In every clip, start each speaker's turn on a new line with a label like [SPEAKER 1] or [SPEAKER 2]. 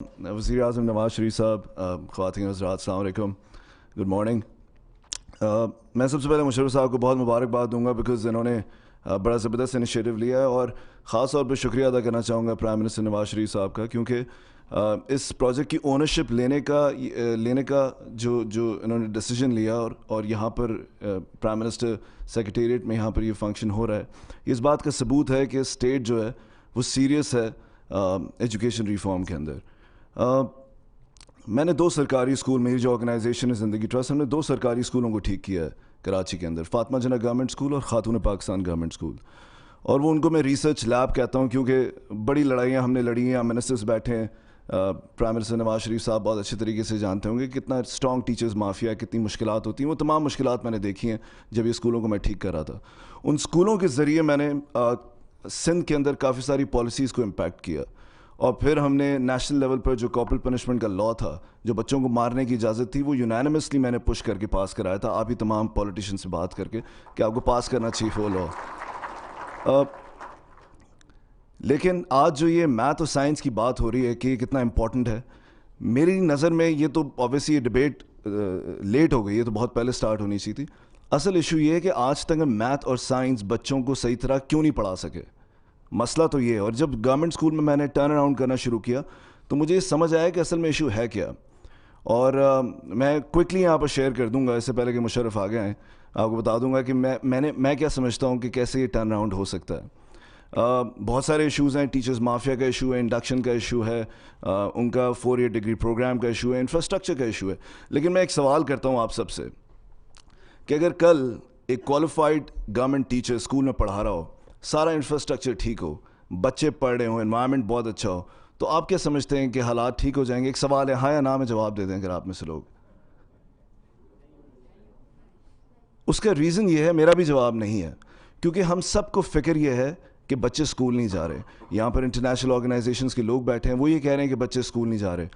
[SPEAKER 1] वज़ीर आज़म नवाज़ शरीफ साहब, ख़वातीन हज़रात, अस्सलाम वालेकुम, गुड मॉर्निंग। मैं सबसे पहले मुशर्रफ साहब को बहुत मुबारकबाद दूंगा बिकॉज़ इन्होंने बड़ा ज़बरदस्त इनिशिएटिव लिया है, और ख़ास तौर पर शुक्रिया अदा करना चाहूँगा प्राइम मिनिस्टर नवाज़ शरीफ साहब का, क्योंकि इस प्रोजेक्ट की ओनरशिप लेने का जो जो इन्होंने डिसीजन लिया, और यहाँ पर प्राइम मिनिस्टर सेक्रेटेरिएट में यहाँ पर ये फंक्शन हो रहा है, इस बात का सबूत है कि स्टेट जो है वो सीरियस है एजुकेशन रिफॉर्म के अंदर। मैंने 2 सरकारी स्कूल, मेरी जो ऑर्गेनाइजेशन है ज़िंदगी ट्रस्ट, हमने 2 सरकारी स्कूलों को ठीक किया है कराची के अंदर, फातिमा जिन्ना गवर्नमेंट स्कूल और खातून पाकिस्तान गवर्नमेंट स्कूल। और वो उनको मैं रिसर्च लैब कहता हूँ, क्योंकि बड़ी लड़ाइयाँ हमने लड़ी हैं। मिनिस्टर्स बैठे हैं, प्राइम मिनिस्टर नवाज़ शरीफ साहब बहुत अच्छे तरीके से जानते होंगे कितना स्ट्रॉन्ग टीचर्स माफिया है, कितनी मुश्किलात होती हैं। वो तमाम मुश्किलात मैंने देखी हैं जब ये स्कूलों को मैं ठीक कर रहा था। उन स्कूलों के ज़रिए मैंने सिंध के अंदर काफ़ी सारी पॉलिसीज़ को इम्पैक्ट किया, और फिर हमने नेशनल लेवल पर जो कॉर्पोरल पनिशमेंट का लॉ था, जो बच्चों को मारने की इजाज़त थी, वो यूनानिमसली मैंने पुश करके पास कराया था, आप ही तमाम पॉलिटिशियन से बात करके कि आपको पास करना चाहिए वो लॉ। लेकिन आज जो ये मैथ और साइंस की बात हो रही है कि कितना इम्पॉर्टेंट है, मेरी नज़र में ये तो ऑब्वियसली ये डिबेट लेट हो गई, ये तो बहुत पहले स्टार्ट होनी चाहिए थी। असल इशू ये है कि आज तक हम मैथ और साइंस बच्चों को सही तरह क्यों नहीं पढ़ा सके, मसला तो ये है। और जब गवर्नमेंट स्कूल में मैंने टर्न अराउंड करना शुरू किया तो मुझे ये समझ आया कि असल में इशू है क्या। और मैं क्विकली यहाँ पर शेयर कर दूंगा, इससे पहले कि मुशर्रफ आ गए हैं, आपको बता दूंगा कि मैं क्या समझता हूँ कि कैसे ये टर्न अराउंड हो सकता है। बहुत सारे इश्यूज़ हैं, टीचर्स माफिया का इशू है, इंडक्शन का इशू है, उनका 4 ईयर डिग्री प्रोग्राम का इशू है, इंफ्रास्ट्रक्चर का इशू है। लेकिन मैं एक सवाल करता हूँ आप सबसे कि अगर कल एक क्वालिफाइड गवर्नमेंट टीचर स्कूल में पढ़ा रहा हो, सारा इंफ्रास्ट्रक्चर ठीक हो, बच्चे पढ़ रहे हो, एनवायरनमेंट बहुत अच्छा हो, तो आप क्या समझते हैं कि हालात ठीक हो जाएंगे? एक सवाल है, हाँ या ना में जवाब दे दें अगर आप में से लोग। उसका रीज़न ये है, मेरा भी जवाब नहीं है, क्योंकि हम सबको फ़िक्र ये है कि बच्चे स्कूल नहीं जा रहे। यहाँ पर इंटरनेशनल ऑर्गेनाइजेशंस के लोग बैठे हैं, वो ये कह रहे हैं कि बच्चे स्कूल नहीं जा रहे।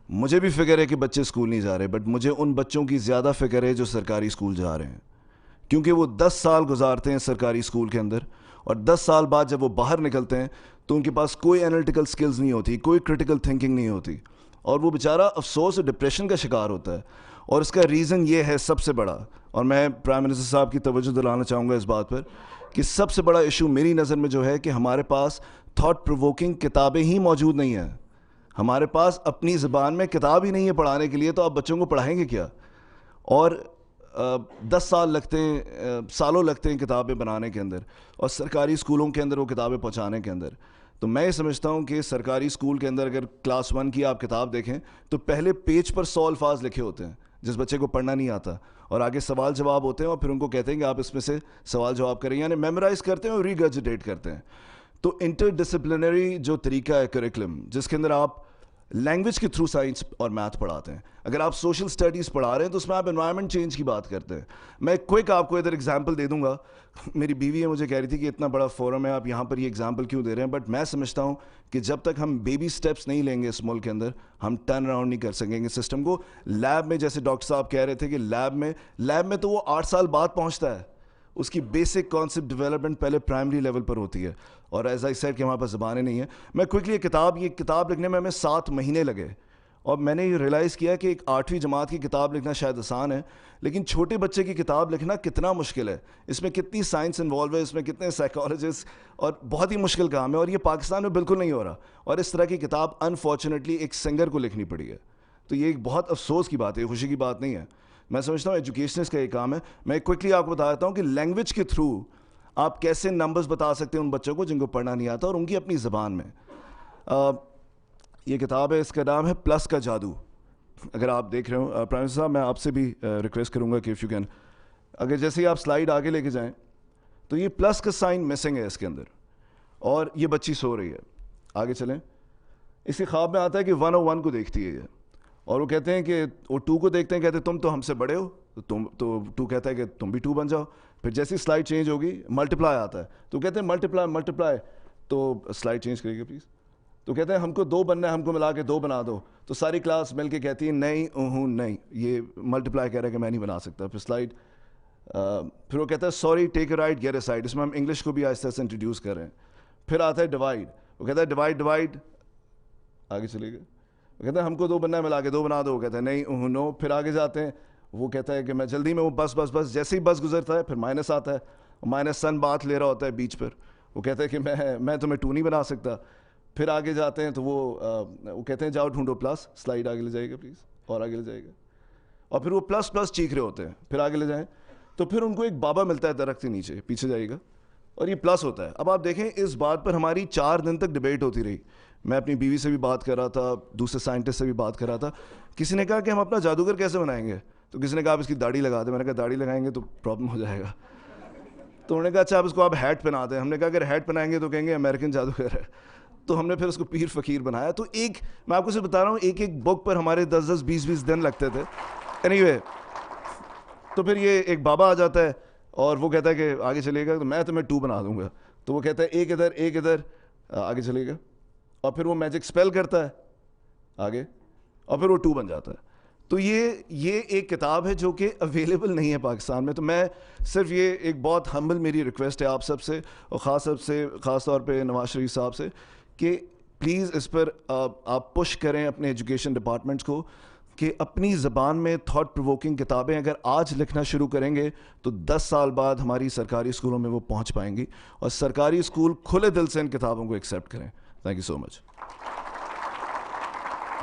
[SPEAKER 1] मुझे भी फ़िक्र है कि बच्चे स्कूल नहीं जा रहे, बट मुझे उन बच्चों की ज़्यादा फ़िक्र है जो सरकारी स्कूल जा रहे हैं, क्योंकि वो 10 साल गुजारते हैं सरकारी स्कूल के अंदर, और 10 साल बाद जब वो बाहर निकलते हैं तो उनके पास कोई एनालिटिकल स्किल्स नहीं होती, कोई क्रिटिकल थिंकिंग नहीं होती, और वो बेचारा अफसोस और डिप्रेशन का शिकार होता है। और इसका रीज़न ये है सबसे बड़ा, और मैं प्राइम मिनिस्टर साहब की तवज्जो दिलाना चाहूँगा इस बात पर कि सबसे बड़ा इशू मेरी नज़र में जो है कि हमारे पास थॉट प्रोवोकिंग किताबें ही मौजूद नहीं हैं। हमारे पास अपनी ज़बान में किताब ही नहीं है पढ़ाने के लिए, तो आप बच्चों को पढ़ाएंगे क्या? और 10 साल लगते हैं, सालों लगते हैं किताबें बनाने के अंदर, और सरकारी स्कूलों के अंदर वो किताबें पहुंचाने के अंदर। तो मैं ये समझता हूँ कि सरकारी स्कूल के अंदर अगर क्लास 1 की आप किताब देखें तो पहले पेज पर 100 अल्फाज लिखे होते हैं जिस बच्चे को पढ़ना नहीं आता, और आगे सवाल जवाब होते हैं, और फिर उनको कहते हैं कि आप इसमें से सवाल जवाब करें, यानी मेमोराइज़ करते हैं और रीगर्जिटेट करते हैं। तो इंटरडिसिप्लिनरी जो तरीका है करिकुलम, जिसके अंदर आप लैंग्वेज के थ्रू साइंस और मैथ पढ़ाते हैं, अगर आप सोशल स्टडीज़ पढ़ा रहे हैं तो उसमें आप एनवायरनमेंट चेंज की बात करते हैं। मैं क्विक आपको इधर एग्जांपल दे दूंगा। मेरी बीवी है, मुझे कह रही थी कि इतना बड़ा फोरम है, आप यहाँ पर ये एग्जांपल क्यों दे रहे हैं, बट मैं समझता हूँ कि जब तक हम बेबी स्टेप्स नहीं लेंगे इस मुल्क के अंदर, हम टर्न अराउंड नहीं कर सकेंगे सिस्टम को। लैब में, जैसे डॉक्टर साहब कह रहे थे कि लैब में तो वो 8 साल बाद पहुँचता है, उसकी बेसिक कॉन्सेप्ट डेवलपमेंट पहले प्राइमरी लेवल पर होती है, और एज आई सेड कि हमारे पास ज़बानें नहीं है। मैं क्विकली ये किताब लिखने में हमें 7 महीने लगे, और मैंने ये रियलाइज़ किया कि एक 8वीं जमात की किताब लिखना शायद आसान है, लेकिन छोटे बच्चे की किताब लिखना कितना मुश्किल है, इसमें कितनी साइंस इन्वॉल्व है, इसमें कितने साइकोलॉजिस्ट, और बहुत ही मुश्किल काम है, और ये पाकिस्तान में बिल्कुल नहीं हो रहा। और इस तरह की किताब अनफॉर्चुनेटली एक सिंगर को लिखनी पड़ी है। तो ये एक बहुत अफसोस की बात है, खुशी की बात नहीं है। मैं समझता हूँ एजुकेशनिस्ट का ये काम है। मैं क्विकली आपको बता देता हूँ कि लैंग्वेज के थ्रू आप कैसे नंबर्स बता सकते हैं उन बच्चों को जिनको पढ़ना नहीं आता, और उनकी अपनी ज़बान में। ये किताब है, इसका नाम है प्लस का जादू। अगर आप देख रहे हो, प्राइम मिनिस्टर साहब, मैं आपसे भी रिक्वेस्ट करूँगा कि इफ़ यू कैन, अगर जैसे ही आप स्लाइड आगे लेके जाएं तो ये प्लस का साइन मिसिंग है इसके अंदर, और ये बच्ची सो रही है। आगे चलें, इसके ख्वाब में आता है कि 101 को देखती है ये, और वो कहते हैं कि वो 2 को देखते हैं, कहते हैं तुम तो हमसे बड़े हो, तो 2 कहता है कि तुम भी 2 बन जाओ। फिर जैसी स्लाइड चेंज होगी, मल्टीप्लाई आता है, तो कहते हैं मल्टीप्लाई, तो स्लाइड चेंज करिएगा प्लीज़। तो कहते हैं हमको 2 बनना है, हमको मिला के 2 बना दो, तो सारी क्लास मिल के कहती है नहीं नहीं, ये मल्टीप्लाई कह रहा है कि मैं नहीं बना सकता। फिर स्लाइड, फिर वो कहता है sorry take a right get a side, इसमें हम इंग्लिश को भी आहिस्ता से इंट्रोड्यूस कर रहे हैं। फिर आता है डिवाइड, वो कहता है डिवाइड, आगे चलेगा, وہ کہتا ہے ہم کو 2 بننا ہے, ملا کے 2 بنا دو. وہ کہتا ہے نہیں نو. پھر آگے جاتے ہیں, وہ کہتا ہے کہ میں جلدی میں, وہ بس جیسے ہی بس گزرتا ہے پھر مائنس آتا ہے, مائنس سن بات لے رہا ہوتا ہے بیچ پر. وہ کہتا ہے کہ میں تمہیں 2 نہیں بنا سکتا. پھر آگے جاتے ہیں تو وہ کہتے ہیں جاؤ ڈھونڈو پلس, سلائڈ آگے لے جائے گا پلیز, اور آگے لے جائے گا, اور پھر وہ پلس چیخ رہے ہوتے ہیں. پھر آگے لے جائیں تو پھر ان کو ایک بابا ملتا ہے درخت کے نیچے, پیچھے جائے گا, اور یہ پلس ہوتا ہے. اب آپ دیکھیں اس بات پر ہماری 4 دن تک ڈبیٹ ہوتی رہی. میں اپنی بیوی سے بھی بات کر رہا تھا, دوسرے سائنٹسٹ سے بھی بات کر رہا تھا. کسی نے کہا کہ ہم اپنا جادوگر کیسے بنائیں گے, تو کسی نے کہا آپ اس کی داڑھی لگا دیں. میں نے کہا داڑھی لگائیں گے تو پرابلم ہو جائے گا. تو انہوں نے کہا اچھا آپ اس کو آپ ہیٹ پہنا دیں. ہم نے کہا اگر ہیٹ پہنائیں گے تو کہیں گے امریکن جادوگر ہے. تو ہم نے پھر اس کو پیر فقیر بنایا. تو میں آپ کو صرف بتا رہا ہوں, ایک بک پر ہمارے 10 20 دن لگتے تھے. اینی وے, تو پھر یہ ایک بابا آ جاتا ہے اور وہ کہتا ہے کہ آگے چلے گا تو میں تمہیں 2 بنا دوں گا. تو وہ کہتا ہے ایک ادھر آگے چلے گا, اور پھر وہ میجک اسپیل کرتا ہے آگے, اور پھر وہ 2 بن جاتا ہے. تو یہ ایک کتاب ہے جو کہ اویلیبل نہیں ہے پاکستان میں. تو میں صرف یہ ایک بہت ہمبل میری ریکویسٹ ہے آپ سب سے, اور خاص طور پہ نواز شریف صاحب سے, کہ پلیز اس پر آپ پش کریں اپنے ایجوکیشن ڈپارٹمنٹس کو کہ اپنی زبان میں تھاٹ پرووکنگ کتابیں اگر آج لکھنا شروع کریں گے تو 10 سال بعد ہماری سرکاری اسکولوں میں وہ پہنچ پائیں گی, اور سرکاری اسکول کھلے دل سے ان کتابوں کو ایکسیپٹ کریں. Thank you so much.